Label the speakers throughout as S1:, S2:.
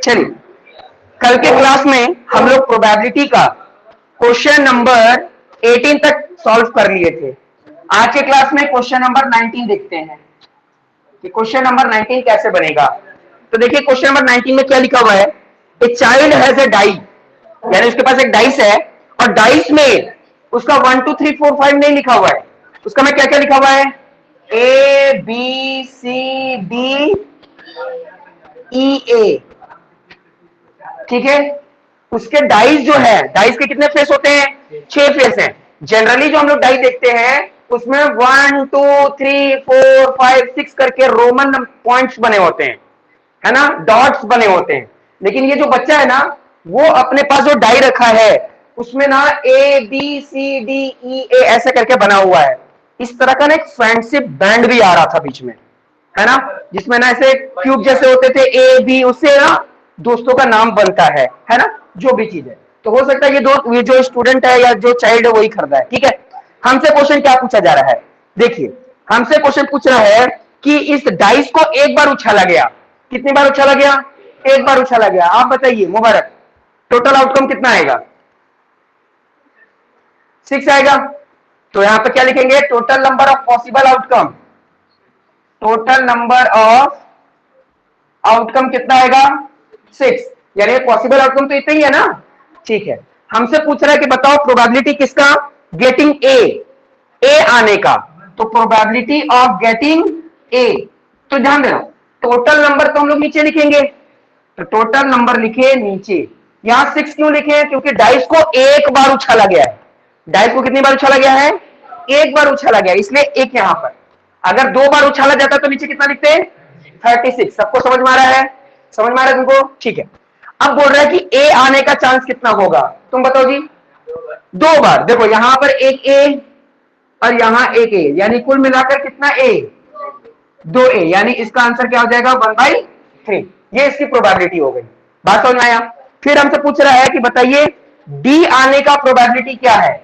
S1: चलिए, कल के क्लास में हम लोग प्रोबेबिलिटी का क्वेश्चन नंबर 18 तक सॉल्व कर लिए थे। आज के क्लास में क्वेश्चन नंबर 19 देखते हैं कि क्वेश्चन नंबर 19 कैसे बनेगा। तो देखिए क्वेश्चन नंबर 19 में क्या लिखा हुआ है, a child has a die, यानी उसके पास एक डाइस है और डाइस में उसका 1 2 3 4 5 नहीं लिखा हुआ है, उसका में क्या क्या लिखा हुआ है, A B C D E ए। ठीक है, उसके डाइस जो है, डाइस के कितने फेस होते हैं, 6 फेस हैं। जनरली जो हम लोग डाई देखते हैं उसमें 1 2 3 4 5 6 करके रोमन पॉइंट्स बने होते हैं, है ना, डॉट्स बने होते हैं। लेकिन ये जो बच्चा है ना, वो अपने पास जो डाई रखा है उसमें ना A B C D E ए ऐसे करके बना हुआ है। इस तरह का ना एक फ्रेंडशिप बैंड भी आ रहा था बीच में, है ना, जिसमें ना ऐसे क्यूब जैसे होते थे ए बी, उससे ना दोस्तों का नाम बनता है ना, जो भी चीज है। तो हो सकता है ये जो स्टूडेंट है या जो चाइल्ड है वही खरीदा है। ठीक है, हमसे क्वेश्चन क्या पूछा जा रहा है, देखिए हमसे क्वेश्चन पूछ रहा है कि इस डाइस को एक बार उछाला गया, कितनी बार उछाला गया, एक बार उछाला गया। आप बताइए मुबारक, टोटल आउटकम कितना आएगा, 6 आएगा। तो यहां पर क्या लिखेंगे, total number of possible outcome, total number of outcome कितना आएगा, 6। यानी पॉसिबल आउटकम तो इतना ही है ना। ठीक है, हमसे पूछ रहा है कि बताओ प्रोबेबिलिटी किसका, गेटिंग ए आने का। तो प्रोबेबिलिटी ऑफ गेटिंग ए, तो ध्यान देना टोटल नंबर तो हम लोग नीचे लिखेंगे, तो टोटल नंबर लिखे नीचे। यहां 6 क्यों लिखे, क्योंकि डाइस को एक बार उछाला गया है। डाइस को कितनी बार उछाला गया है, एक बार उछाला गया, इसलिए एक यहां पर। अगर 2 बार उछाला जाता तो नीचे कितना लिखते हैं, 36। सबको समझ में आ रहा है, समझ में आ रहा है तुमको, ठीक है। अब बोल रहा है कि ए आने का चांस कितना होगा, तुम बताओ जी। 2 बार, देखो यहां पर एक ए और यहां एक ए, यानी कुल मिलाकर कितना ए, 2 ए, यानी इसका आंसर क्या हो जाएगा, 1/3। ये इसकी प्रोबेबिलिटी हो गई। बात समझ में आया। फिर हमसे पूछ रहा है कि बताइए डी आने का प्रोबेबिलिटी क्या है।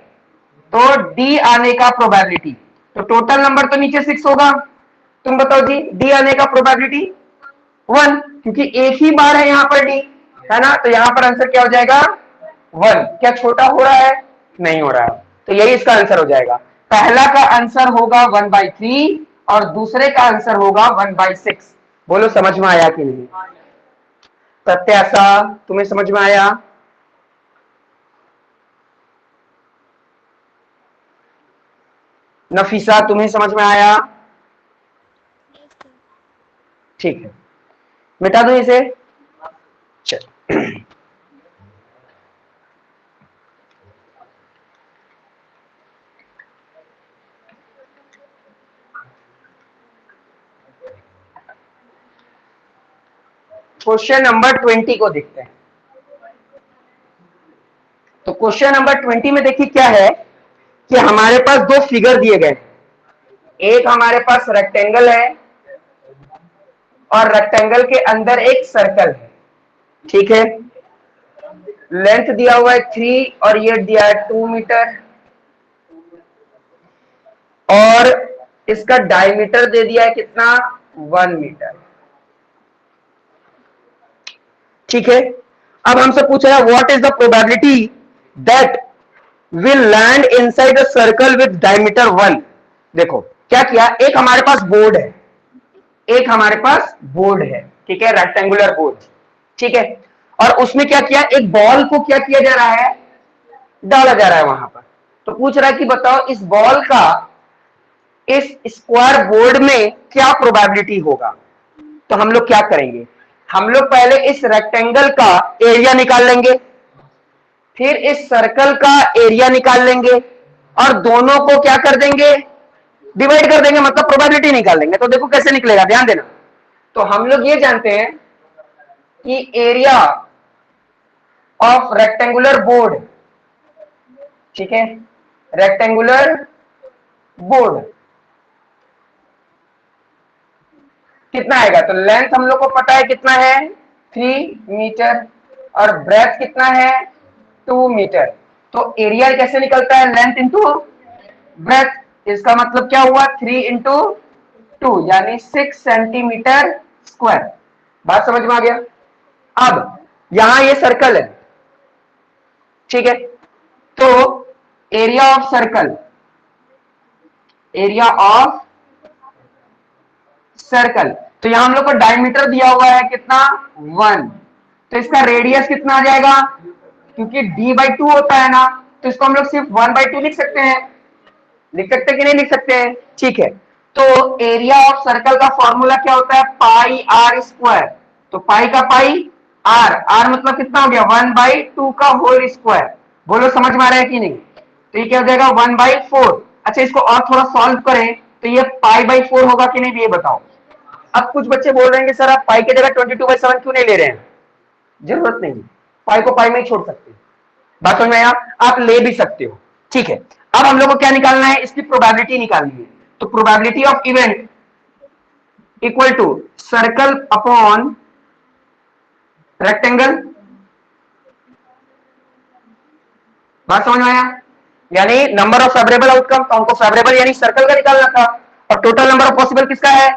S1: तो डी आने का प्रोबेबिलिटी, तो टोटल नंबर तो नीचे 6 होगा, तुम बताओ जी डी आने का प्रोबेबिलिटी 1, क्योंकि एक ही बार है यहां पर डी, है ना। तो यहां पर आंसर क्या हो जाएगा, 1। क्या छोटा हो रहा है, नहीं हो रहा है, तो यही इसका आंसर हो जाएगा। पहला का आंसर होगा 1/3 और दूसरे का आंसर होगा 1/6। बोलो समझ में आया कि नहीं, प्रत्याशा तुम्हें समझ में आया, नफीसा तुम्हें समझ में आया, ठीक है, मिटा दो इसे। चल क्वेश्चन नंबर 20 को देखते हैं। तो क्वेश्चन नंबर 20 में देखिए क्या है कि हमारे पास 2 फिगर दिए गए, एक हमारे पास रेक्टेंगल है और रेक्टेंगल के अंदर एक सर्कल है। ठीक है, लेंथ दिया हुआ है 3 और ये दिया है 2 मीटर और इसका डायमीटर दे दिया है कितना, 1 मीटर। ठीक है, अब हमसे पूछा है what is the probability that will land inside a circle with diameter 1। देखो क्या किया, एक हमारे पास बोर्ड है, एक हमारे पास बोर्ड है, ठीक है, रेक्टेंगुलर बोर्ड, ठीक है, और उसमें क्या किया, एक बॉल को क्या किया जा रहा है, डाला जा रहा है वहां पर। तो पूछ रहा है कि बताओ इस बॉल का इस स्क्वायर बोर्ड में क्या प्रोबेबिलिटी होगा। तो हम लोग क्या करेंगे, हम लोग पहले इस रेक्टेंगल का एरिया निकाल लेंगे, फिर इस सर्कल का एरिया निकाल लेंगे और दोनों को क्या कर देंगे, डिवाइड कर देंगे, मतलब प्रोबेबिलिटी निकाल लेंगे। तो देखो कैसे निकलेगा, ध्यान देना। तो हम लोग ये जानते हैं कि एरिया ऑफ रेक्टेंगुलर बोर्ड, ठीक है, रेक्टेंगुलर बोर्ड कितना आएगा। तो लेंथ हम लोग को पता है कितना है, 3 मीटर और ब्रेथ कितना है, 2 मीटर। तो एरिया कैसे निकलता है, लेंथ इंटू ब्रेथ, इसका मतलब क्या हुआ, 3 इंटू 2 यानी 6 सेंटीमीटर स्क्वायर। बात समझ में आ गया। अब यहां ये सर्कल है, ठीक है, तो area of circle, area of circle, तो यहां हम लोग को डायमीटर दिया हुआ है कितना 1, तो इसका रेडियस कितना आ जाएगा, क्योंकि d/2 होता है ना, तो इसको हम लोग सिर्फ 1/2 लिख सकते हैं, लिख सकते हैं कि नहीं लिख सकते हैं, ठीक है। तो एरिया ऑफ सर्कल का फॉर्मूला क्या होता है, पाई आर स्क्वायर, तो पाई का पाई आर, आर मतलब कितना हो गया 1/2 का होल स्क्वायर, बोलो समझ में आ रहा है कि नहीं, तो ये क्या हो जाएगा 1/4। अच्छा इसको और थोड़ा सॉल्व करें तो ये पाई/4 होगा कि नहीं, ये बताओ। अब कुछ बच्चे बोल रहे हैं कि सर आप पाई की जगह 22/7 क्यों नहीं ले रहे हैं, जरूरत नहीं, पाई को पाई में ही छोड़ सकते हैं, बात समझ में आया, आप ले भी सकते हो, ठीक है। अब हम लोग को क्या निकालना है, इसकी प्रोबेबिलिटी निकालनी है, तो probability of event equal to circle upon rectangle, बात समझ में आया, यानी नंबर ऑफ फेवरेबल आउटकम, तो हमको फेवरेबल यानी सर्कल का निकालना था, और टोटल नंबर ऑफ पॉसिबल किसका है,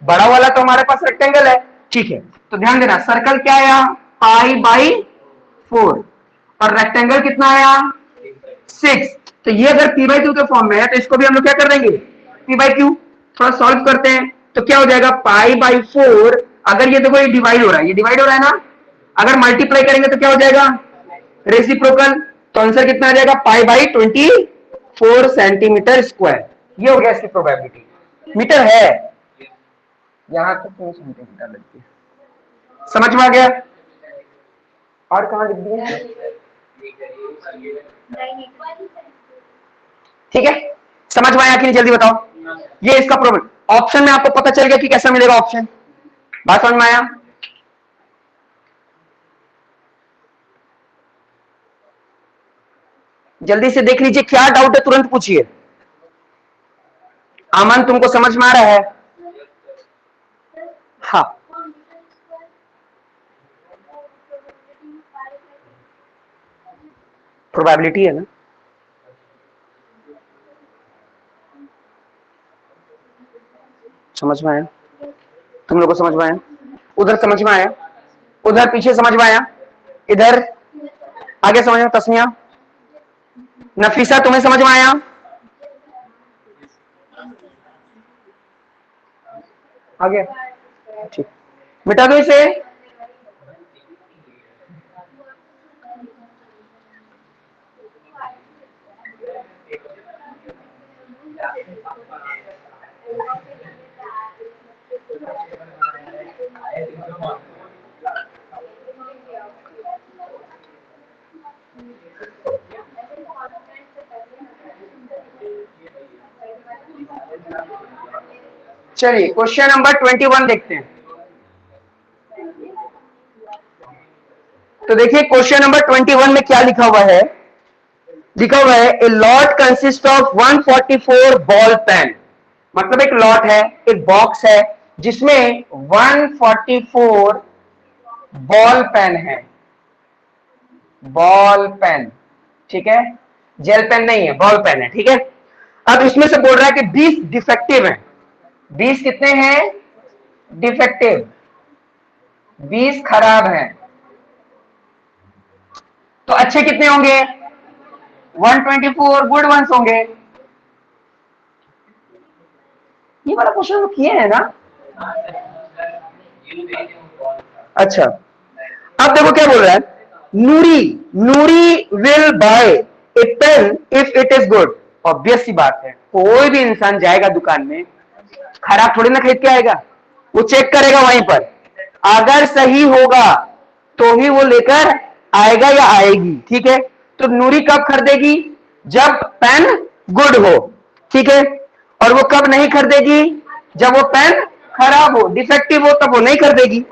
S1: बड़ा वाला तो हमारे पास रेक्टेंगल है, ठीक है। तो ध्यान देना सर्कल क्या आया पाई/4 और रेक्टेंगल कितना आया 6, तो ये अगर p/2 के फॉर्म में है तो इसको भी हम लोग क्या कर देंगे p/q, थोड़ा सॉल्व करते हैं तो क्या हो जाएगा पाई/4, अगर ये देखो ये डिवाइड हो रहा है, ये डिवाइड हो रहा है ना, अगर मल्टीप्लाई करेंगे तो क्या हो जाएगा रेसिप्रोकल, तो आंसर कितना आ जाएगा पाई/24 सेंटीमीटर स्क्वायर, ये हो गया इसकी प्रोबेबिलिटी, मीटर है यहां तक तो सेंटीमीटर लगती है, समझ में आ गया, और कहां लिख दिया, ठीक है, समझ में आया कि नहीं जल्दी बताओ, ये इसका प्रॉब्लम, ऑप्शन में आपको पता चल गया कि कैसा मिलेगा ऑप्शन, बात समझ में आया, जल्दी से देख लीजिए क्या डाउट है तुरंत पूछिए, अमन तुमको समझ में आ रहा है, हाँ प्रोबेबिलिटी है ना, समझ में आया, तुम लोग को समझ में आया, उधर समझ में आया, उधर पीछे समझ में आया, इधर आगे समझ में, तस्मिया नफीसा तुम्हें समझ में आया, आगे ठीक, मिटा दो इसे, चलिए क्वेश्चन नंबर 21 देखते हैं, तो देखिए क्वेश्चन नंबर 21 में क्या लिखा हुआ है, लिखा हुआ है a lot consist of 144 ball pen, मतलब एक लॉट है, एक बॉक्स है जिसमें 144 बॉल पेन है, बॉल पेन, ठीक है, जेल पेन नहीं है, बॉल पेन है, ठीक है। अब इसमें से बोल रहा है कि 20 डिफेक्टिव हैं, 20 कितने हैं डिफेक्टिव, 20 खराब हैं, तो अच्छे कितने होंगे 124 गुड वंस होंगे, ये वाला क्वेश्चन किए हैं ना, अच्छा अब देखो क्या बोल रहा है, Noori Noori will buy a pen if it is good, obvious सी बात है, कोई भी इंसान जाएगा दुकान में खराब थोड़ी ना खरीद के आएगा, वो चेक करेगा वहीं पर, अगर सही होगा तो ही वो लेकर आएगा या आएगी, ठीक है। तो नूरी कब खरीदेगी, जब पेन गुड हो, ठीक है, और वो कब नहीं खरीदेगी, जब वो पेन खराब हो डिफेक्टिव हो, तब वो नहीं खरीदेगी।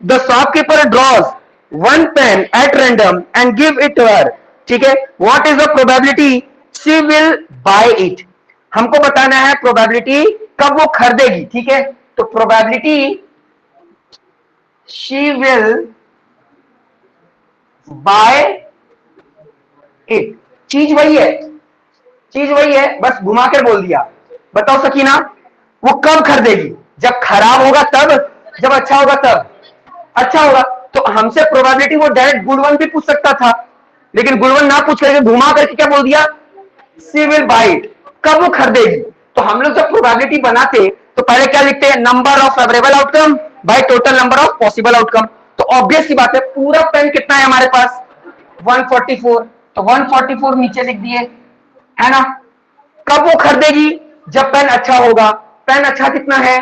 S1: The shopkeeper draws one pen at random and give it to her, ठीक है, what is the probability she will buy it, हमको बताना है प्रोबेबिलिटी कब वो खरीदेगी, ठीक है, तो probability she will buy it, चीज वही है, चीज वही है, बस घुमा कर बोल दिया, बताओ सकीना वो कब खरीदेगी, जब खराब होगा तब, जब अच्छा होगा तब, अच्छा होगा, तो हमसे प्रोबेबिलिटी वो डायरेक्ट गुड वन भी पूछ सकता था, लेकिन गुड वन ना पूछ करके घुमा करके क्या बोल दिया, सी विल बाय इट, कब वो खरीदेगी। तो हम लोग जब प्रोबेबिलिटी बनाते तो पहले क्या लिखते हैं, number of favourable outcome by total number of possible outcome. तो ऑब्वियस सी बात है, पूरा पेन कितना है हमारे पास, 144, तो 144 नीचे लिख दिए, है ना। कब वो खरीदेगी, जब पेन अच्छा होगा। पेन अच्छा कितना है,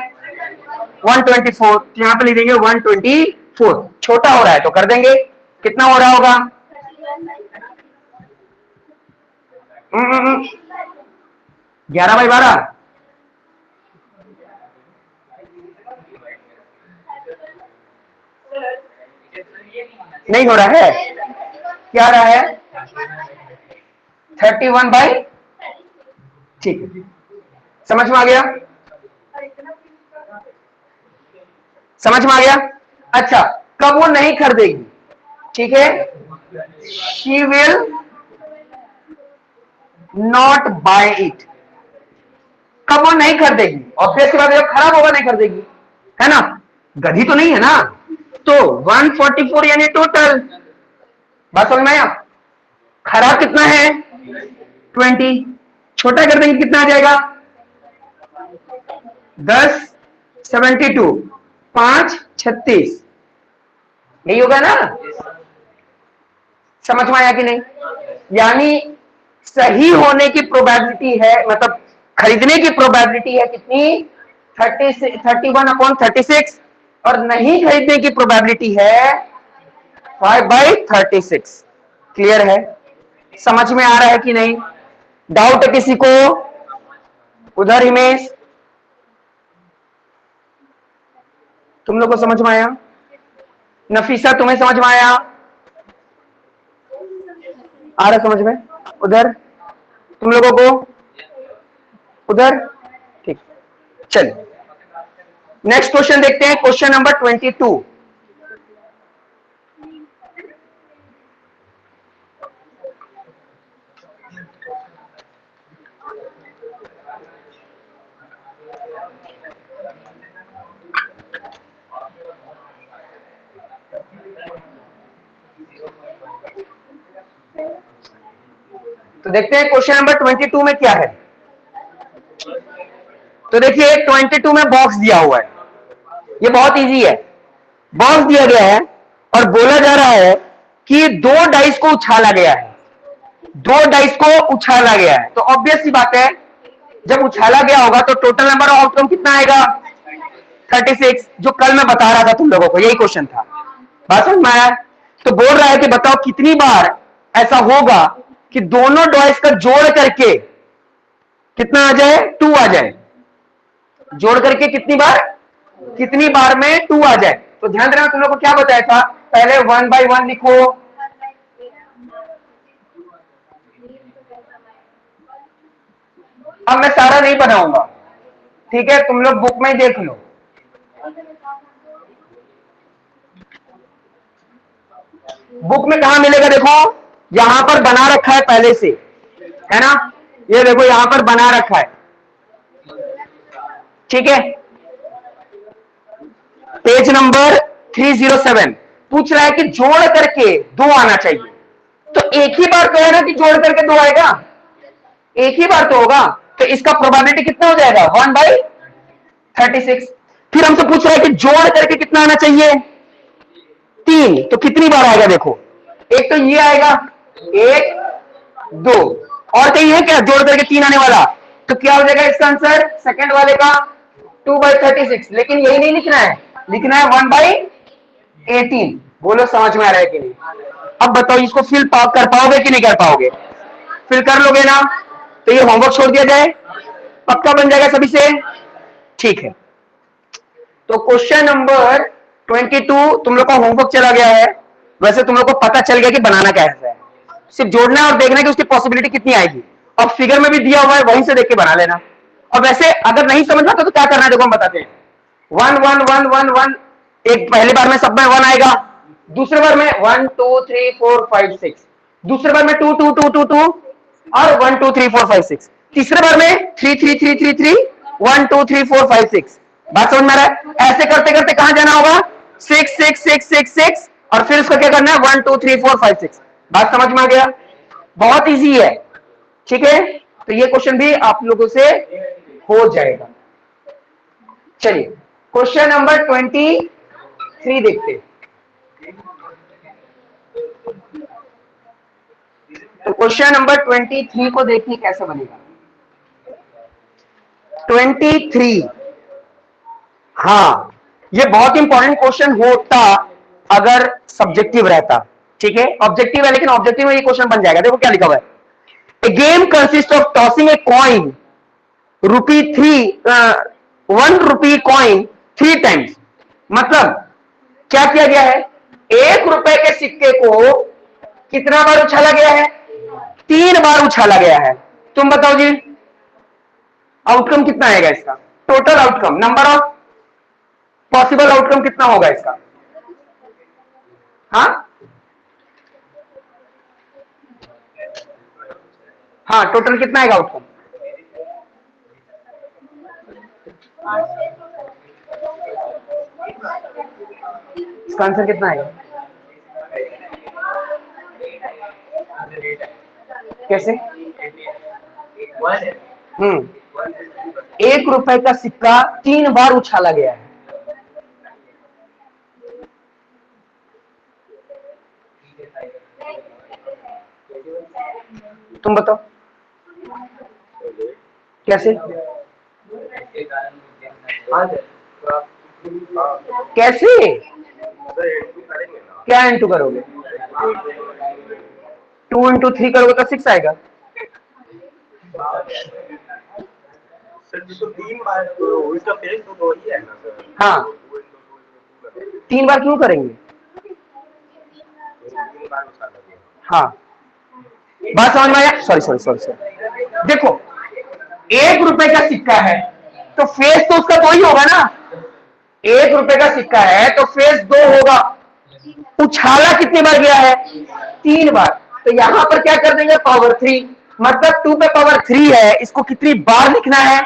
S1: 124, तो यहां पे लिख देंगे 124। छोटा हो रहा है तो कर देंगे, कितना हो रहा होगा, 11/12, नहीं हो रहा है, क्या रहा है, 31/, ठीक है, समझ में आ गया, समझ में आ गया। अच्छा, कब वो नहीं खरीदेगी, ठीक है, she will not buy it, कब वो नहीं खरीदेगी, ऑब्वियस बात है, जब खराब होगा नहीं खरीदेगी, है ना, गधी तो नहीं है ना। तो 144 यानी टोटल, बात समझ में आया, खराब कितना है 20, छोटा कर देंगे कितना आ जाएगा 10, 72, 5, 36, यही होगा ना, समझ में आया कि नहीं। यानी सही होने की प्रोबेबिलिटी है, मतलब खरीदने की प्रोबेबिलिटी है कितनी, 31/36, और नहीं खरीदने की प्रोबेबिलिटी है 5/36। क्लियर है, समझ में आ रहा है कि नहीं, डाउट है किसी को, उधर हिमेश तुम लोग को समझ में आया, नफीसा तुम्हें समझ में आया, आ रहा समझ में, उधर तुम लोगों को, उधर, ठीक, चलिए नेक्स्ट क्वेश्चन देखते हैं, क्वेश्चन नंबर 22। तो देखते हैं क्वेश्चन नंबर 22 में क्या है। तो देखिए 22 में बॉक्स दिया हुआ है, ये बहुत इजी है, बॉक्स दिया गया है और बोला जा रहा है कि दो डाइस को उछाला गया है, दो डाइस को उछाला गया है, तो ऑब्वियस सी बात है जब उछाला गया होगा तो टोटल नंबर ऑफ आउटकम कितना आएगा 36, जो कल मैं बता रहा था तुम लोगों को, यही क्वेश्चन था, बात समझ में आया। तो बोल रहा है कि बताओ कितनी बार ऐसा होगा कि दोनों डॉइस का जोड़ करके कितना आ जाए, 2 आ जाए, जोड़ करके कितनी बार में 2 आ जाए। तो ध्यान देना, तुम लोग को क्या बताया था, पहले 1/1 लिखो, अब मैं सारा नहीं बनाऊंगा, ठीक है, तुम लोग बुक में देख लो, बुक में कहां मिलेगा, देखो यहां पर बना रखा है पहले से, है ना, ये देखो यहां पर बना रखा है, ठीक है, पेज नंबर 307 पूछ रहा है कि जोड़ करके 2 आना चाहिए, तो एक ही बार तो है ना कि जोड़ करके 2 आएगा, एक ही बार तो होगा, तो इसका प्रोबेबिलिटी कितना हो जाएगा 1/36। फिर हमसे पूछ रहा है कि जोड़ करके कितना आना चाहिए 3, तो कितनी बार आएगा, देखो एक तो ये आएगा 1, 2, और कहीं है क्या जोड़ करके 3 आने वाला, तो क्या हो जाएगा इसका आंसर सेकंड वाले का 2/36, लेकिन यही नहीं लिखना है, लिखना है 1/18। बोलो समझ में आ रहा है कि नहीं। अब बताओ इसको फिल कर पाओगे कि नहीं कर पाओगे, फिल कर लोगे ना, तो ये होमवर्क छोड़ दिया जाए, पक्का बन जाएगा सभी से, ठीक है। तो क्वेश्चन नंबर 22 तुम लोग का होमवर्क चला गया है, वैसे तुम लोग को पता चल गया कि बनाना कैसे है, सिर्फ जोड़ना है और देखना है कि उसकी पॉसिबिलिटी कितनी आएगी, और फिगर में भी दिया हुआ है वहीं से देख के बना लेना। और वैसे अगर नहीं समझ में आता तो क्या करना है, देखो हम बताते हैं, 1 1 1 1 1, एक पहले बार में सब में 1 आएगा, दूसरे बार में 1 2 3 4 5 6, दूसरे बार में 2 2 2 2 2 और 1 2 3 4 5 6, तीसरे बार में 3 3 3 3 3 1 2 3 4 5 6। बात समझ में आ रहा है, ऐसे करते करते कहां जाना होगा 6 6 6 6 6 और फिर उसका क्या करना है 1 2 3 4 5 6। बात समझ में आ गया? बहुत इजी है, ठीक है। तो ये क्वेश्चन भी आप लोगों से हो जाएगा। चलिए क्वेश्चन नंबर 23 देखते हैं। तो क्वेश्चन नंबर 23 को देखिए कैसे बनेगा। 23, हाँ ये बहुत इंपॉर्टेंट क्वेश्चन होता अगर सब्जेक्टिव रहता, ठीक है। ऑब्जेक्टिव है लेकिन ऑब्जेक्टिव में ये क्वेश्चन बन जाएगा। देखो क्या लिखा हुआ है, a game consist of tossing a coin ₹1 coin 3 times. मतलब क्या किया गया है, ₹1 के सिक्के को कितना बार उछाला गया है? 3 बार उछाला गया है। तुम बताओ जी आउटकम कितना आएगा इसका? Total outcome, number of possible outcome कितना होगा इसका? हाँ हाँ टोटल कितना आएगा आउटकम? इसका आंसर कितना आएगा? कैसे? ₹1 का सिक्का 3 बार उछाला गया है। तुम बताओ कैसे? कैसे क्या इंटू करोगे? 2 इंटू 3 करोगे तो 6 आएगा। हाँ 3 बार क्यों करेंगे? हाँ बात समझ में आया? Sorry sorry sorry sorry. देखो ₹1 का सिक्का है तो फेस तो उसका 2 ही होगा ना। ₹1 का सिक्का है तो फेस 2 होगा। उछाला कितनी बार गया है? 3 बार। तो यहां पर क्या कर देंगे पावर 3, मतलब 2 पे पावर 3 है, इसको कितनी बार लिखना है?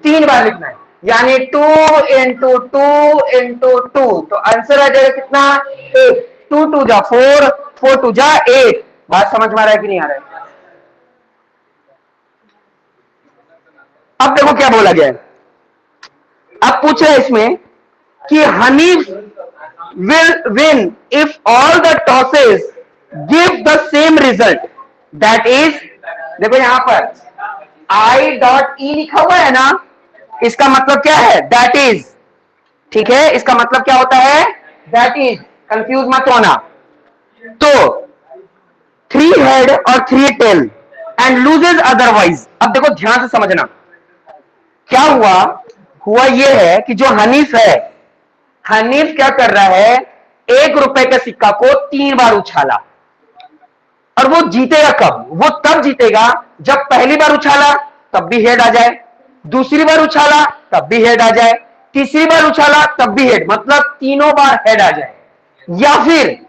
S1: 3 बार लिखना है, यानी 2 इंटू 2 इंटू 2। तो आंसर आ जाएगा कितना? 8। 2 2 जा 4, 4 2 जा 8। बात समझ में आ रहा है कि नहीं आ रहा है? अब देखो क्या बोला गया है। अब पूछ रहे इसमें कि Hanif will win if all the tosses give the same result, that is, देखो यहां पर I.E लिखा हुआ है ना, इसका मतलब क्या है? दैट इज, ठीक है, इसका मतलब क्या होता है? दैट इज, कंफ्यूज मत होना। तो 3 हेड और 3 टेल एंड लूजेज अदरवाइज। अब देखो ध्यान से समझना क्या हुआ। हुआ यह है कि जो हनीफ है, हनीफ क्या कर रहा है, ₹1 के सिक्का को 3 बार उछाला। और वो जीतेगा कब? वो तब जीतेगा जब पहली बार उछाला तब भी हेड आ जाए, दूसरी बार उछाला तब भी हेड आ जाए, तीसरी बार उछाला तब भी हेड, मतलब तीनों बार हेड आ जाए। या फिर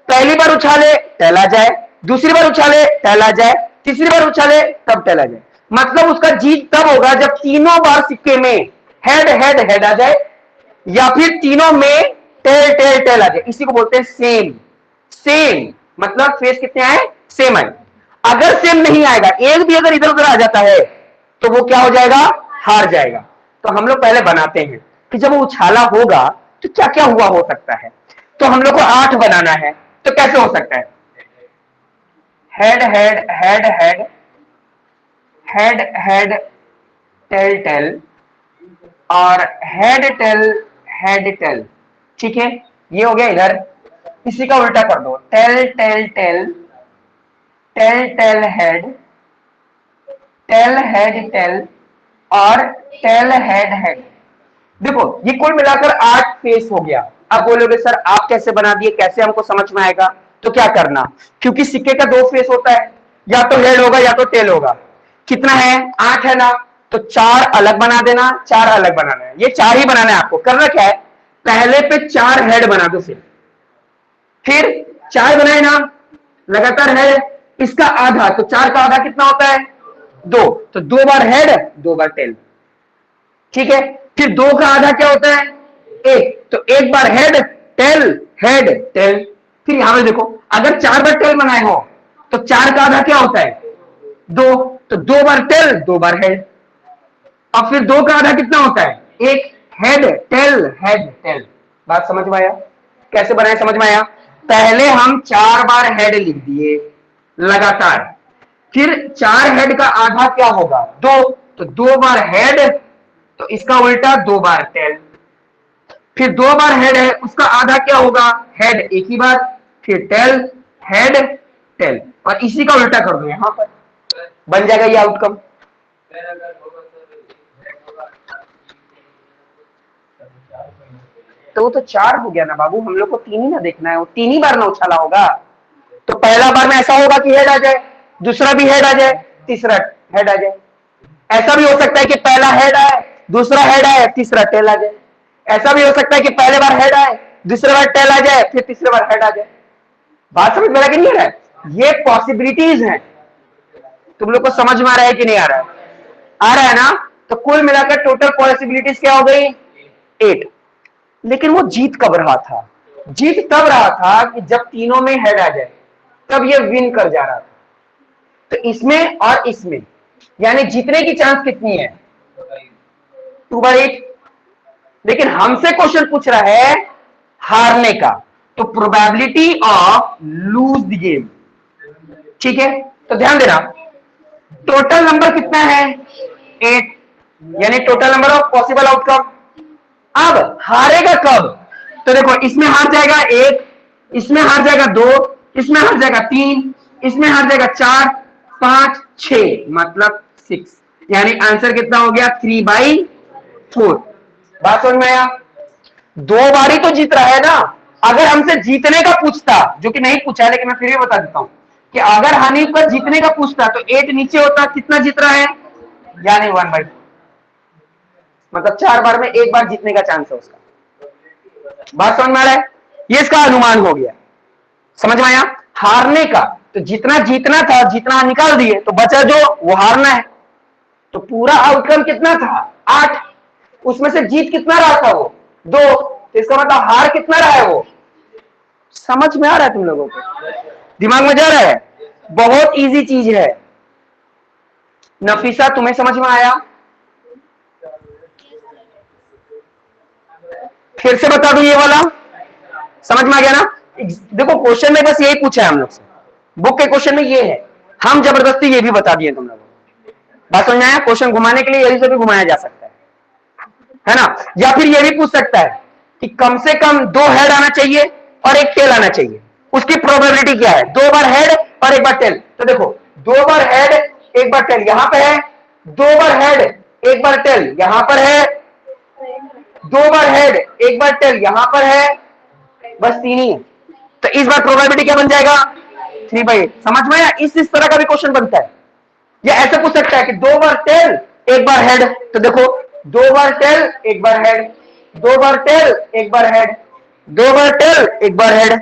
S1: पहली बार उछाले टेल आ जाए, दूसरी बार उछाले टेल आ जाए, तीसरी बार उछाले तब टेल आ जाए। मतलब उसका जीत तब होगा जब तीनों बार सिक्के में हेड हेड हेड आ जाए, या फिर तीनों में टेल टेल टेल आ जाए। इसी को बोलते हैं सेम। सेम मतलब फेस कितने आए? सेम आए। अगर सेम नहीं आएगा, एक भी अगर इधर उधर आ जाता है तो वो क्या हो जाएगा? हार जाएगा। तो हम लोग पहले बनाते हैं कि जब वो उछाला होगा तो क्या क्या हुआ हो सकता है। तो हम लोग को 8 बनाना है, तो कैसे हो सकता है? Head head head head head head tail tail और हेड टेल हेड टेल, ठीक है। ये हो गया इधर। इसी का उल्टा कर दो, tail tail tail tail tail head tail head tail और टेल हेड हेड। देखो ये कुल मिलाकर 8 फेस हो गया। अब बोलोगे सर आप कैसे बना दिए, कैसे हमको समझ में आएगा? तो क्या करना, क्योंकि सिक्के का 2 फेस होता है, या तो हेड होगा या तो टेल होगा। कितना है? 8 है ना, तो 4 अलग बना देना, 4 अलग बनाना है। ये 4 ही बनाना है आपको। करना क्या है, पहले पे 4 हेड बना दो, फिर 4 बनाए ना लगातार हेड, इसका आधा, तो 4 का आधा कितना होता है? 2। तो 2 बार हेड 2 बार टेल, ठीक है। फिर 2 का आधा क्या होता है? 1। तो 1 बार हेड टेल हेड टेल। फिर यहां पे देखो, अगर 4 बार टेल बनाए हो तो 4 का आधा क्या होता है? 2, तो 2 बार टेल 2 बार हेड। अब फिर 2 का आधा कितना होता है? 1। Head head tell. बात समझ में आया? कैसे बनाए समझ में आया? पहले हम 4 बार हेड लिख दिए लगातार, फिर 4 हेड का आधा क्या होगा? 2, तो 2 बार हेड, तो इसका उल्टा 2 बार टेल। फिर 2 बार हेड है, उसका आधा क्या होगा? हेड एक ही बार, फिर टेल हेड टेल, और इसी का उल्टा कर दो यहां पर, बन जाएगा ये आउटकम। तो वो तो 4 हो गया ना बाबू, हम लोग को 3 ही ना देखना है, वो 3 ही बार ना उछाला होगा। तो पहला बार में ऐसा होगा कि हेड आ जाए, दूसरा भी हेड आ जाए, तीसरा हेड आ जाए। ऐसा भी हो सकता है कि पहला हेड आए, दूसरा हेड आए, तीसरा टेल आ जाए। ऐसा भी हो सकता है कि पहले बार हेड आए, दूसरे बार टेल आ जाए, फिर तीसरे बार हेड आ जाए। बात समझ में आ रहा है कि नहीं आ रहा है? ये पॉसिबिलिटीज हैं। तुम लोग को समझ में आ रहा है कि नहीं आ रहा है? आ रहा है ना? तो कुल मिलाकर टोटल पॉसिबिलिटीज क्या हो गई? 8। लेकिन वो जीत कब रहा था? जीत तब रहा था कि जब तीनों में हेड आ जाए, तब ये विन कर जा रहा था। तो इसमें और इसमें, यानी जीतने की चांस कितनी है? 2/8। लेकिन हमसे क्वेश्चन पूछ रहा है हारने का, तो probability of lose the game. ठीक है, तो ध्यान देना, टोटल नंबर कितना है? 8, यानी total number of possible outcome. अब हारेगा कब? तो देखो, इसमें हार जाएगा 1, इसमें हार जाएगा 2, इसमें हार जाएगा 3, इसमें हार जाएगा 4, 5, 6, मतलब 6। यानी आंसर कितना हो गया? 3/4। बात समझ में आया? 2 बारी तो जीत रहा है ना। अगर हमसे जीतने का पूछता, जो कि नहीं पूछा है लेकिन मैं फिर भी बता देता हूं, कि अगर हनीफ का जीतने का पूछता तो 8 नीचे होता, कितना जीत रहा है? यानी 1/4। मतलब 4 बार में 1 बार जीतने का चांस है उसका। बात समझ में आ रहा है? ये इसका अनुमान हो गया। समझ में आया? हारने का, तो जितना जीतना था जितना निकाल दिए, तो बचा जो वो हारना है। तो पूरा आउटकम कितना था? 8। उसमें से जीत कितना रहा था? वो 2। तो इसका मतलब हार कितना रहा है? वो समझ में आ रहा है तुम लोगों को? दिमाग में जा रहा है? बहुत इजी चीज है। नफीसा, तुम्हें समझ में आया? फिर से बता दूं ये वाला, समझ में आ गया ना? देखो, क्वेश्चन में बस यही पूछा है हम लोग से, बुक के क्वेश्चन में ये है, हम जबरदस्ती ये भी बता दिए तुम लोगों को। बात समझ में आया? क्वेश्चन घुमाने के लिए यही से भी घुमाया जा सकता है ना? या फिर ये भी पूछ सकता है कि कम से कम 2 हेड आना चाहिए और 1 टेल आना चाहिए, उसकी प्रोबेबिलिटी क्या है? 2 बार हेड और 1 बार टेल। तो देखो, 2 बार हेड 1 बार टेल यहां पे है, 2 बार हेड 1 बार टेल यहां पर है, 2 बार हेड 1 बार टेल यहां पर है, बस 3 ही है। तो इस बार प्रोबेबिलिटी क्या बन जाएगा? 3/8। समझ में आया? इस तरह का भी क्वेश्चन बनता है। या ऐसे पूछ सकता है कि 2 बार टेल 1 बार हेड। तो देखो, 2 बार टेल 1 बार हेड, 2 बार टेल 1 बार हेड, 2 बार टेल 1 बार हेड,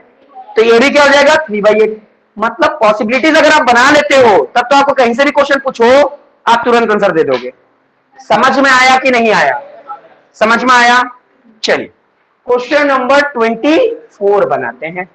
S1: तो ये भी क्या हो जाएगा? 3/8। मतलब पॉसिबिलिटीज अगर आप बना लेते हो, तब तो आपको कहीं से भी क्वेश्चन पूछो, आप तुरंत आंसर दे दोगे। समझ में आया कि नहीं आया? समझ में आया? चलिए, क्वेश्चन नंबर 24 बनाते हैं।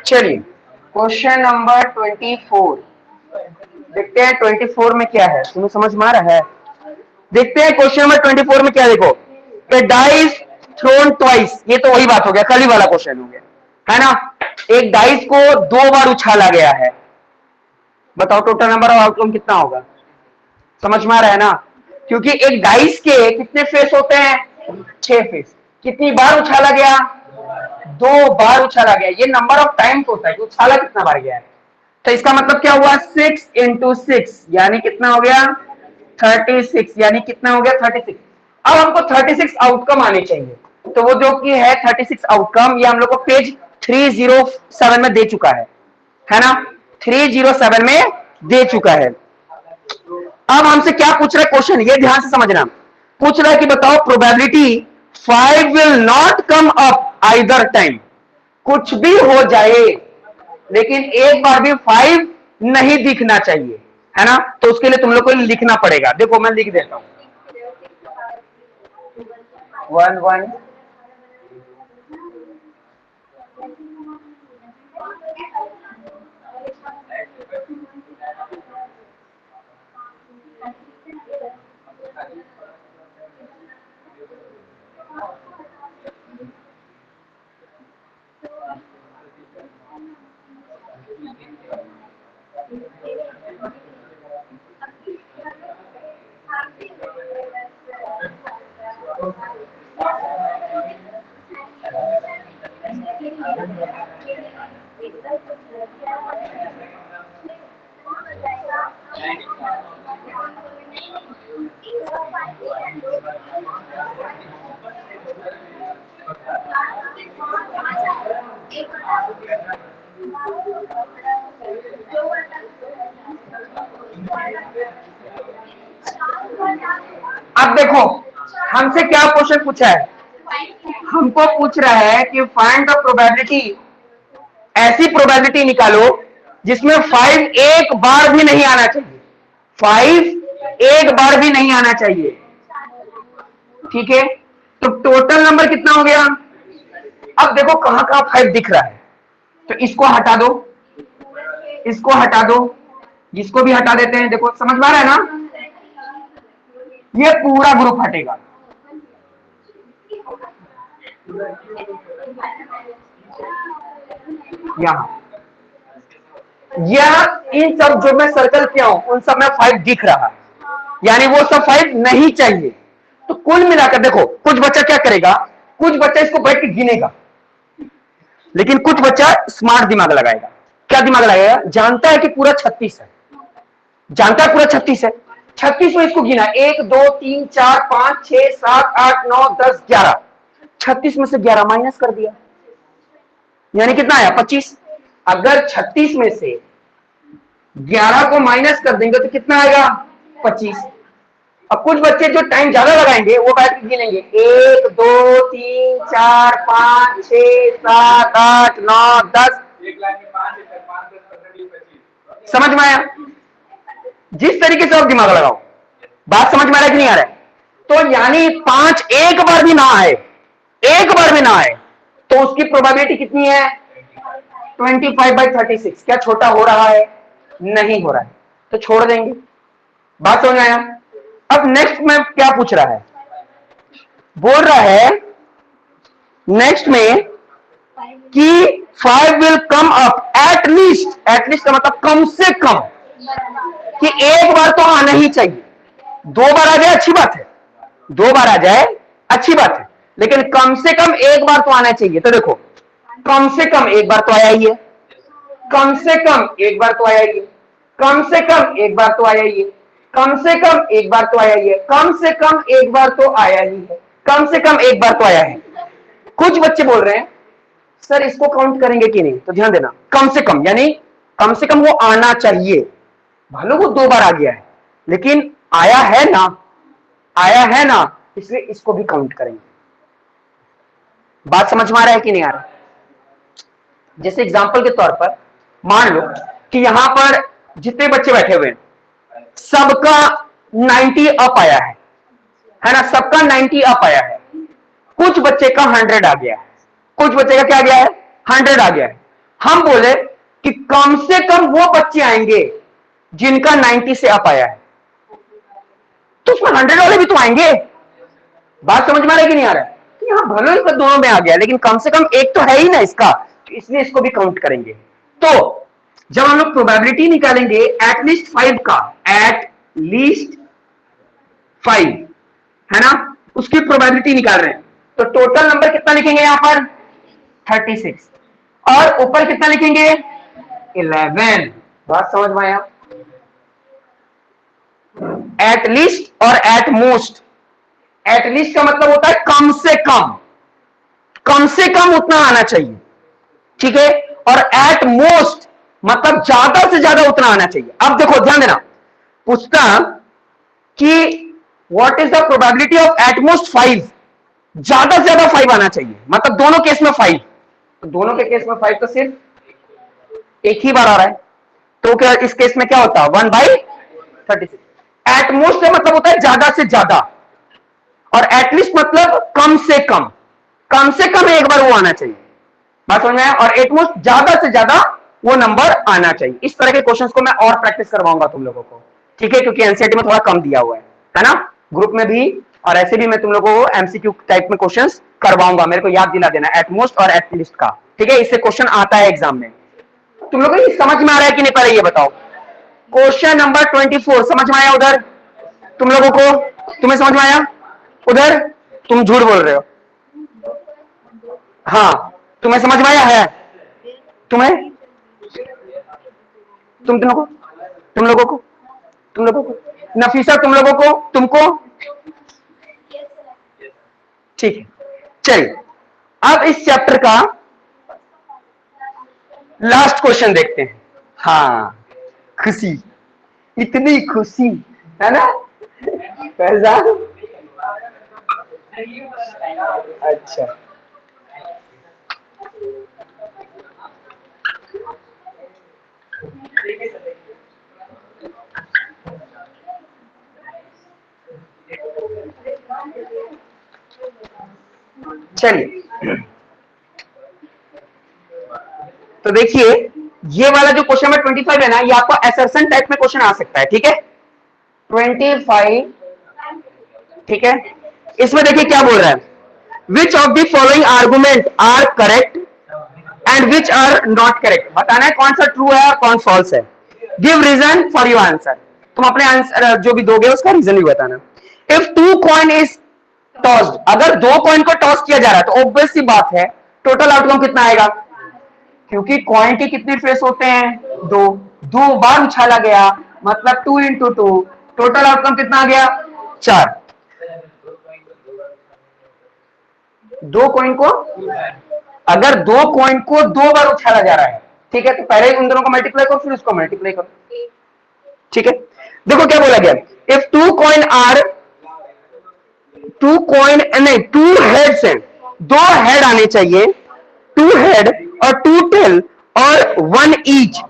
S1: चलिए, क्वेश्चन नंबर 24 देखते हैं। 24 में क्या है, तुम्हें समझ में आ रहा है? देखते हैं क्वेश्चन नंबर 24 में क्या। देखो, ए डाइस थ्रोन ट्वाइस, ये तो वही बात हो गया, कल ही वाला क्वेश्चन हो गया, है ना? एक डाइस को 2 बार उछाला गया है, बताओ टोटल नंबर ऑफ आउटकम कितना होगा? समझ में आ रहा है ना? क्योंकि एक डाइस के कितने फेस होते हैं? 6 फेस। कितनी बार उछाला गया? 2 बार उछाला गया। ये नंबर ऑफ टाइम्स होता है कि उछाला कितना बार गया है। तो इसका मतलब क्या हुआ? 6 × 6 यानी कितना हो गया? 36। यानी कितना हो गया? 36। अब हमको 36 आउटकम आने चाहिए, तो वो जो कि है 36 आउटकम, ये हम लोग को पेज 307 में दे चुका है। है ना, 307 में दे चुका है। अब हमसे क्या पूछ रहा है क्वेश्चन, ये ध्यान से समझना। पूछ रहा है कि बताओ probability 5 will not come up either time, कुछ भी हो जाए लेकिन एक बार भी 5 नहीं दिखना चाहिए, है ना। तो उसके लिए तुम लोग को लिखना पड़ेगा। देखो मैं लिख देता हूं, 1 1 अब देखो हमसे क्या क्वेश्चन पूछा है, हमको पूछ रहा है कि फाइंड द प्रोबेबिलिटी, ऐसी प्रोबेबिलिटी निकालो जिसमें 5 एक बार भी नहीं आना चाहिए, 5 एक बार भी नहीं आना चाहिए। ठीक है, तो टोटल नंबर कितना हो गया। अब देखो कहां कहां 5 दिख रहा है, तो इसको हटा दो, इसको हटा दो, जिसको भी हटा देते हैं। देखो समझ में आ रहा है ना, ये पूरा ग्रुप हटेगा। यहां इन सब जो मैं सर्कल किया हूं उन सब में 5 दिख रहा है, यानी वो सब 5 नहीं चाहिए। तो कुल मिलाकर देखो, कुछ बच्चा क्या करेगा, कुछ बच्चा इसको बैठ के गिनेगा, लेकिन कुछ बच्चा स्मार्ट दिमाग लगाएगा। क्या दिमाग लगाएगा, जानता है कि पूरा 36 है, जानता है पूरा 36 है, 36 में इसको गिना, 1 2 3 4 5 6 7 8 9 10 11, 36 में से 11 माइनस कर दिया, यानी कितना आया 25। अगर 36 में से 11 को माइनस कर देंगे तो कितना आएगा 25। अब कुछ बच्चे जो टाइम ज्यादा लगाएंगे वो बैठ के गिनेंगे, 1 2 3 4 5 6 7 8 9 10, समझ में आया। जिस तरीके से आप दिमाग लगाओ, बात समझ में आ रहा है कि नहीं आ रहा है। तो यानी 5 एक बार भी ना आए, एक बार भी ना आए, तो उसकी प्रोबेबिलिटी कितनी है 25/36। क्या छोटा हो रहा है, नहीं हो रहा है, तो छोड़ देंगे। बात समझ में आया। अब नेक्स्ट में क्या पूछ रहा है, बोल रहा है नेक्स्ट में कि 5 will come up at least, at least का मतलब कम से कम, कि एक बार तो आना ही चाहिए। 2 बार आ जाए अच्छी बात है, 2 बार आ जाए अच्छी बात है, लेकिन कम से कम एक बार तो आना चाहिए। तो देखो कम से कम एक बार तो आया ही है, कम से कम एक बार तो आया ही है, कम से कम एक बार तो आया ही है, कम से कम एक बार तो आया ही है, कम से कम एक बार तो आया ही है, कम से कम एक बार तो आया है। कुछ बच्चे बोल रहे हैं सर इसको काउंट करेंगे कि नहीं, तो ध्यान देना, कम से कम यानी कम से कम वो आना चाहिए। भालो वो 2 बार आ गया है, लेकिन आया है ना, आया है ना, इसलिए इसको भी काउंट करेंगे। बात समझ में आ रहा है कि नहीं आ रहा। जैसे एग्जांपल के तौर पर मान लो कि यहां पर जितने बच्चे बैठे हुए हैं सबका 90 अप आया है ना, सबका 90 अप आया है। कुछ बच्चे का 100 आ गया है, कुछ बच्चे का क्या आ गया है 100 आ गया है। हम बोले कि कम से कम वो बच्चे आएंगे जिनका 90 से अप आया है, तो उसमें 100 वाले भी तो आएंगे। बात समझ में आ रहा है कि नहीं आ रहा है। तो यहां भले इसका दोनों में आ गया, लेकिन कम से कम एक तो है ही ना इसका, तो इसलिए इसको भी काउंट करेंगे। तो जब हम लोग प्रोबेबिलिटी निकालेंगे एटलीस्ट 5 का, एट लीस्ट 5 है ना, उसकी प्रोबेबिलिटी निकाल रहे हैं, तो टोटल नंबर कितना लिखेंगे यहां पर 36, और ऊपर कितना लिखेंगे 11। बात समझ में आया। एट लीस्ट और एट मोस्ट, एट लीस्ट का मतलब होता है कम से कम, कम से कम उतना आना चाहिए, ठीक है। और एट मोस्ट मतलब ज्यादा से ज्यादा उतना आना चाहिए। अब देखो ध्यान देना, पूछता कि what is the probability of at most 5, ज्यादा से ज्यादा 5 आना चाहिए, मतलब दोनों केस में 5, तो दोनों के केस में 5 तो सिर्फ एक ही बार आ रहा है, तो क्या इस केस में क्या होता है 1/36। एटमोस्ट से मतलब होता है ज्यादा से ज्यादा, और एटलीस्ट मतलब कम से कम एक बार वो आना चाहिए, बात समझ में आया? और एटमोस्ट ज्यादा से ज्यादा वो नंबर आना चाहिए। इस तरह के क्वेश्चंस को मैं और प्रैक्टिस करवाऊंगा तुम लोगों को, ठीक है, क्योंकि एनसीईआरटी में थोड़ा कम दिया हुआ है ना, ग्रुप में भी, और ऐसे भी मैं तुम लोगों को एमसीक्यू टाइप में क्वेश्चंस करवाऊंगा, मेरे को याद दिला देना एटमोस्ट और एटलीस्ट का, ठीक है, इससे क्वेश्चन आता है एग्जाम में। तुम लोगों को समझ में आ रहा है कि नहीं पहले ये बताओ। क्वेश्चन नंबर 24 समझ में आया उधर तुम लोगों को? तुम्हें समझ में आया उधर? तुम झूठ बोल रहे हो। हाँ तुम्हें समझ में आया है? तुम्हें, तुम लोगों को नफीसा, तुम लोगों को, तुमको, ठीक है। चलिए अब इस चैप्टर का लास्ट क्वेश्चन देखते हैं। हाँ खुशी, इतनी खुशी है ना पैसा। अच्छा चलिए, तो देखिए ये वाला जो क्वेश्चन नंबर 25 है ना, ये आपको असर्शन टाइप में क्वेश्चन आ सकता है, ठीक है 25, ठीक है। इसमें देखिए क्या बोल रहा है, which of the following argument are correct and which are not correct, बताना है कौन सा ट्रू है और कौन फॉल्स है। Give reason for your answer, तुम अपने आंसर जो भी दोगे उसका रीजन भी बताना। If two coin is tossed, अगर दो कॉइन को टॉस किया जा रहा है तो ऑब्वियस सी बात है टोटल आउटकम कितना आएगा, क्योंकि कॉइन के कितने फेस होते हैं, दो, दो बार उछाला गया मतलब 2 इंटू 2, टोटल आउटकम कितना आ गया 4। दो कॉइन को, अगर दो कॉइन को दो बार उछाला जा रहा है, ठीक है, तो पहले उन दोनों को मल्टीप्लाई करो फिर उसको मल्टीप्लाई करो, ठीक है। देखो क्या बोला गया, if two coin are, two coin नहीं, टू हेड्स हैं, दो हेड आने चाहिए, टू हेड और टू टेल और one each,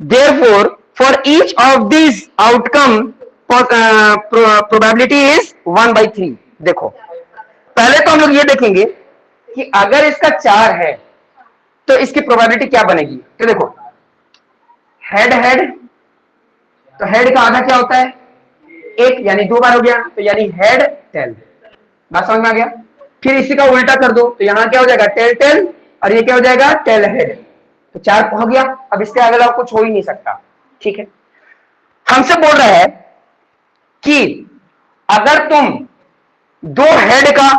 S1: therefore for each of this outcome probability is 1/3। देखो पहले तो हम लोग ये देखेंगे कि अगर इसका 4 है तो इसकी प्रोबेबिलिटी क्या बनेगी। तो देखो हेड हेड, तो हेड का आधा क्या होता है एक, यानी दो बार हो गया, तो यानी हेड टेल, बात समझ में आ गया। फिर इसी का उल्टा कर दो तो यहां क्या हो जाएगा टेल टेल, और ये क्या हो जाएगा टेल हेड, तो 4 हो गया। अब इसके अगला कुछ हो ही नहीं सकता, ठीक है। हमसे बोल रहा है कि अगर तुम दो हेड का,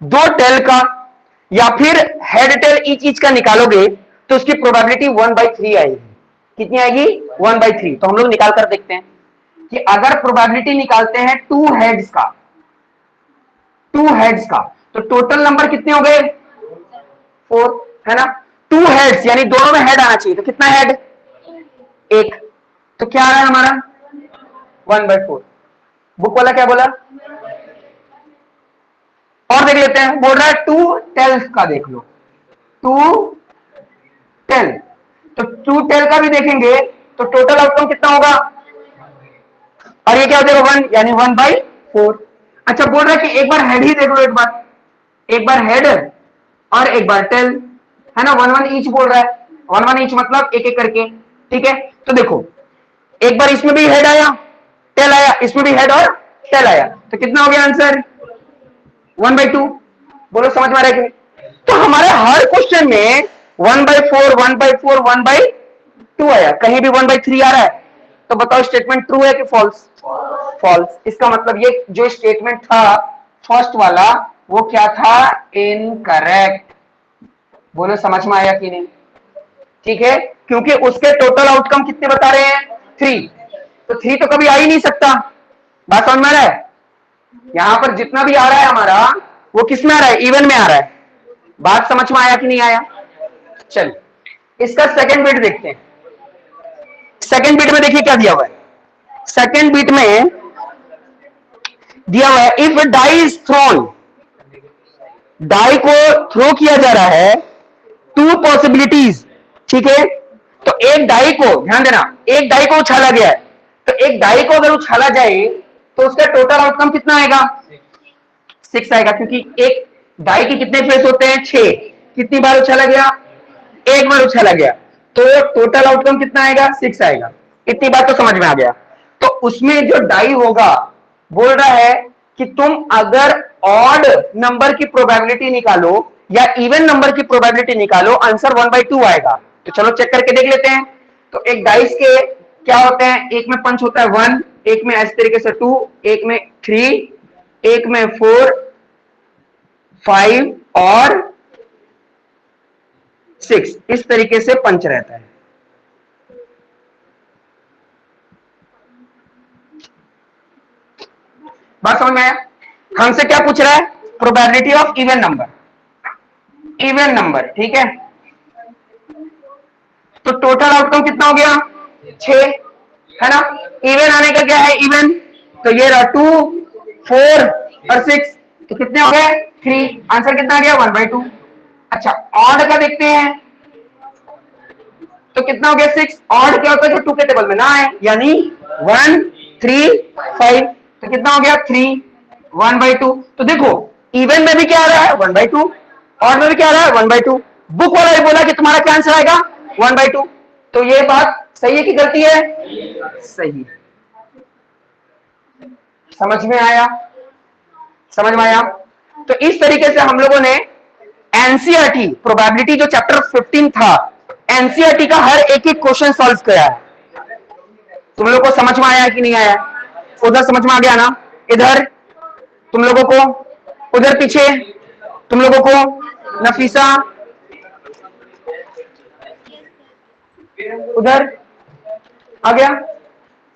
S1: दो टेल का, या फिर हेड टेल ईच ईच का निकालोगे तो उसकी प्रोबेबिलिटी 1/3 आएगी। कितनी आएगी 1/3। तो हम लोग निकाल कर देखते हैं कि अगर प्रोबेबिलिटी निकालते हैं टू हेड्स का, टू हेड्स का, तो टोटल नंबर कितने हो गए 4, है ना। टू हेड्स यानी दोनों में हेड आना चाहिए, तो कितना हेड एक, तो क्या आ रहा है हमारा 1/4। बुक वाला क्या बोला, और देख लेते हैं, बोल रहा है टू टेल्स का देख लो, टू टेल, तो टू टेल का भी देखेंगे तो टोटल आउटकम कितना होगा, और ये क्या हो जाएगा 1, यानी 1/4। अच्छा बोल रहा है कि एक बार हेड ही देख लो, एक बार हेड और एक बार टेल, है ना, 1 1 ईच बोल रहा है, 1 1 ईच मतलब एक एक करके, ठीक है। तो देखो एक बार इसमें भी हेड आया टेल आया, इसमें भी हेड और टेल आया, तो कितना हो गया आंसर 1/2। बोलो समझ में आ रहा है कि? तो हमारे हर क्वेश्चन में 1/4 1/4 1/2 आया, कहीं भी 1/3 आ रहा है, तो बताओ स्टेटमेंट ट्रू है कि फॉल्स, फॉल्स। इसका मतलब ये जो स्टेटमेंट था फर्स्ट वाला वो क्या था इनकरेक्ट। बोलो समझ में आया कि नहीं, ठीक है, क्योंकि उसके टोटल आउटकम कितने बता रहे हैं 3, तो 3 तो कभी आ ही नहीं सकता, बात समझ में आ रहा है। यहां पर जितना भी आ रहा है हमारा वो किस में आ रहा है इवन में आ रहा है, बात समझ में आया कि नहीं आया। चल इसका सेकंड बिट देखते हैं। सेकंड बिट में देखिए क्या दिया हुआ है। सेकंड बिट में दिया हुआ है if die is thrown, die को थ्रो किया जा रहा है, टू पॉसिबिलिटीज, ठीक है। तो एक डाई को, ध्यान देना, एक डाई को उछाला गया है, तो एक डाई को अगर उछाला जाए तो उसका टोटल आउटकम कितना आएगा? 6 आएगा, क्योंकि एक डाई के कितने फेस होते हैं? 6। कितनी बार उछाला गया? एक बार उछाला गया, तो टोटल आउटकम कितना आएगा? 6 आएगा। इतनी बात तो समझ में आ गया। तो उसमें जो डाई होगा बोल रहा है कि तुम अगर ऑड नंबर की प्रोबेबिलिटी निकालो या इवन नंबर की प्रोबेबिलिटी निकालो, आंसर 1/2 आएगा। तो चलो चेक करके देख लेते हैं। तो एक डाइस के क्या होते हैं? एक में पंच होता है 1, एक में इस तरीके से 2, एक में 3, एक में 4, 5 और 6, इस तरीके से पंच रहता है। बात समझ में आया? हमसे क्या पूछ रहा है? Probability of even number, even number, ठीक है। तो टोटल आउटकम कितना हो गया? 6, है ना। इवन आने का क्या है? इवन, तो ये रहा 2, 4 और 6, तो कितने हो गए? 3। आंसर कितना आ गया? 1/2। अच्छा, ऑड का देखते हैं, तो कितना हो गया? 6। ऑड क्या होता है? जो 2 के टेबल में ना आए, यानी 1, 3, 5, तो कितना हो गया? 3, 1/2। तो देखो, इवन में भी क्या आ रहा है? 1/2, ऑड में भी क्या आ रहा है? 1/2। बुक वाला भी बोला कि तुम्हारा क्या आंसर आएगा? 1/2। तो ये बात सही है कि गलती है? सही। समझ में आया? समझ में आया? तो इस तरीके से हम लोगों ने एनसीईआरटी प्रोबेबिलिटी जो चैप्टर 15 था, एनसीईआरटी का हर एक एक क्वेश्चन सॉल्व किया है। तुम लोगों को समझ में आया कि नहीं आया? उधर समझ में आ गया ना? इधर तुम लोगों को, उधर पीछे तुम लोगों को, नफीसा उधर आ गया?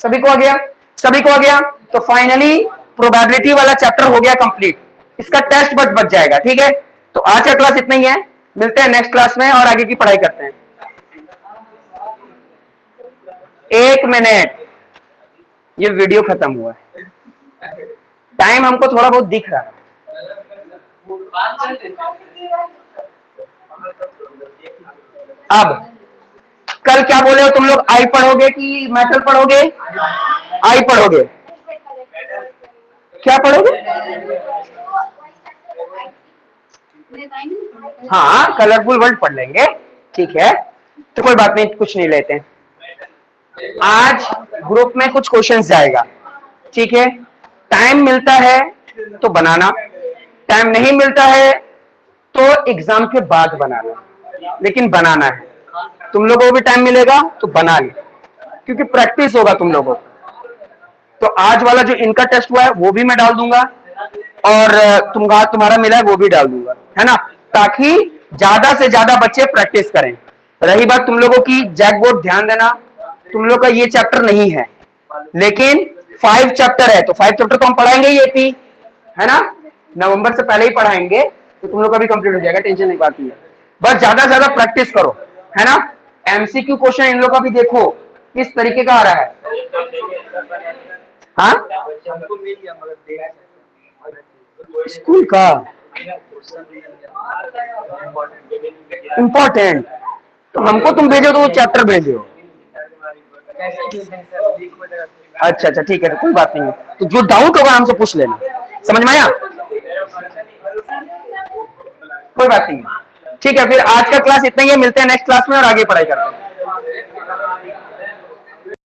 S1: सभी को आ गया? सभी को आ गया? तो फाइनली प्रोबेबिलिटी वाला चैप्टर हो गया कंप्लीट। इसका टेस्ट बच जाएगा, ठीक है। तो आज का क्लास इतना ही है, मिलते हैं नेक्स्ट क्लास में और आगे की पढ़ाई करते हैं। 1 मिनट, ये वीडियो खत्म हुआ है। टाइम हमको थोड़ा बहुत दिख रहा है। अब कल क्या बोले हो तुम लोग? आई पढ़ोगे कि मेटल पढ़ोगे? आई पढ़ोगे? क्या पढ़ोगे? हाँ, कलरफुल वर्ल्ड पढ़ लेंगे, ठीक है। तो कोई बात नहीं, कुछ नहीं लेते हैं। आज ग्रुप में कुछ क्वेश्चंस जाएगा, ठीक है। टाइम मिलता है तो बनाना, टाइम नहीं मिलता है तो एग्जाम के बाद बनाना, लेकिन बनाना है। तुम लोगों को भी टाइम मिलेगा तो बना ले, क्योंकि प्रैक्टिस होगा तुम लोगों को। तो आज वाला जो इनका टेस्ट हुआ है वो भी मैं डाल दूंगा, और तुम्हारा मिला है वो भी डाल दूंगा, है ना, ताकि ज्यादा से ज्यादा बच्चे प्रैक्टिस करें। रही बात तुम लोगों की, जैक बोर्ड ध्यान देना, तुम लोग का ये चैप्टर नहीं है, लेकिन 5 चैप्टर है, तो 5 चैप्टर तो हम पढ़ाएंगे ही एपी, है ना, नवंबर से पहले ही पढ़ाएंगे, तो तुम लोग का भी कंप्लीट हो जाएगा, टेंशन नहीं बात नहीं है। बस ज्यादा से ज्यादा प्रैक्टिस करो, है ना। एमसीक्यू क्वेश्चन इन लोग का भी देखो किस तरीके का आ रहा है। हाँ, स्कूल का इंपॉर्टेंट, तो हमको तुम भेजो तो वो चैप्टर भेजो। अच्छा अच्छा, ठीक है, तो कोई बात नहीं है, तो जो डाउट होगा हमसे पूछ लेना। समझ में आया? कोई बात नहीं, ठीक है। फिर आज का क्लास इतना ही है, मिलते हैं नेक्स्ट क्लास में और आगे पढ़ाई करते हैं।